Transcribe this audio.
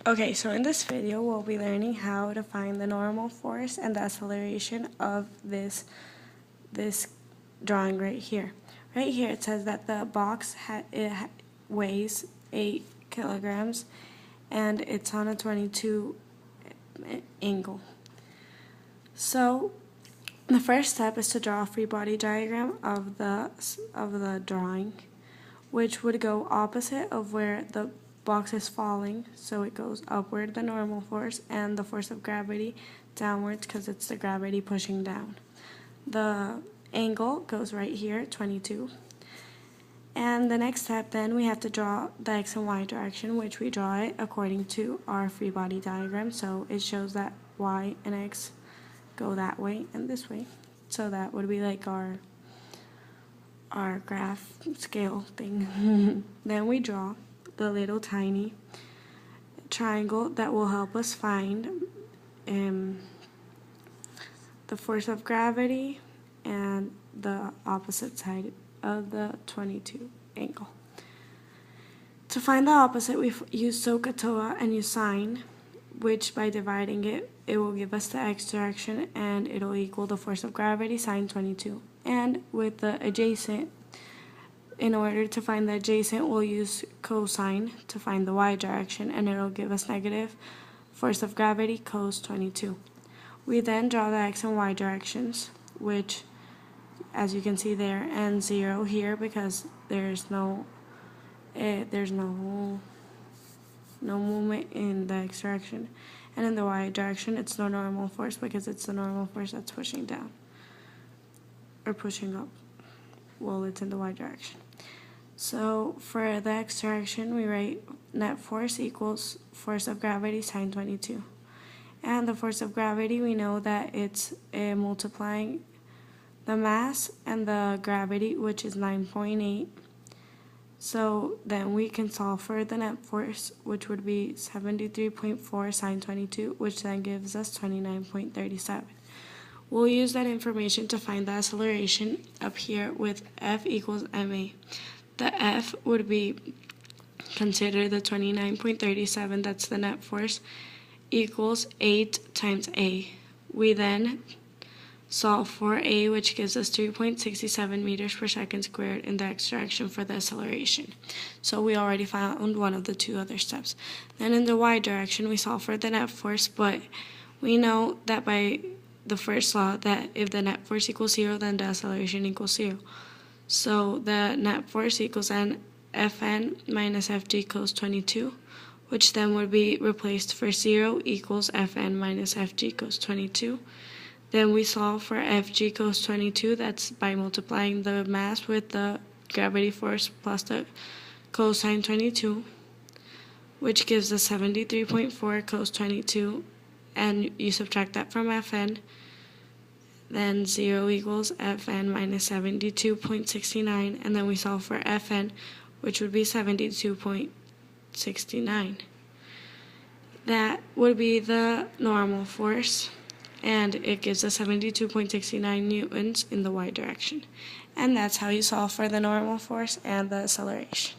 Okay, so in this video we'll be learning how to find the normal force and the acceleration of this drawing right here. Right here it says that the box weighs 8 kilograms and it's on a 22 angle. So the first step is to draw a free body diagram of the drawing, which would go opposite of where the box is falling, so it goes upward, the normal force, and the force of gravity downwards because it's the gravity pushing down. The angle goes right here, 22. And the next step then we have to draw the x and y direction, which we draw it according to our free body diagram. So it shows that y and x go that way and this way. So that would be like our graph scale thing. Then we draw the little tiny triangle that will help us find the force of gravity and the opposite side of the 22 angle. To find the opposite, we use SOHCAHTOA and use sine, which by dividing it, it will give us the x direction and it will equal the force of gravity sine 22. And with the adjacent, in order to find the adjacent, we'll use cosine to find the y direction, and it'll give us negative force of gravity cos 22. We then draw the x and y directions, which, as you can see there, and 0 here because there's no movement in the x direction, and in the y direction it's no normal force because it's the normal force that's pushing down or pushing up. Well, it's in the y direction. So for the x direction, we write net force equals force of gravity sine 22. And the force of gravity, we know that it's multiplying the mass and the gravity, which is 9.8. So then we can solve for the net force, which would be 73.4 sine 22, which then gives us 29.37. We'll use that information to find the acceleration up here with F equals ma. The F would be considered the 29.37, that's the net force, equals 8 times A. We then solve for A, which gives us 3.67 meters per second squared in the x direction for the acceleration. So we already found one of the two other steps. Then in the y direction, we solve for the net force, but we know that by the first law that if the net force equals 0, then the acceleration equals 0. So the net force equals Fn minus Fg cos 22, which then would be replaced for 0 equals Fn minus Fg cos 22. Then we solve for Fg cos 22, that's by multiplying the mass with the gravity force plus the cosine 22, which gives us 73.4 cos 22, and you subtract that from Fn, then 0 equals Fn minus 72.69, and then we solve for Fn, which would be 72.69. That would be the normal force, and it gives us 72.69 newtons in the y direction. And that's how you solve for the normal force and the acceleration.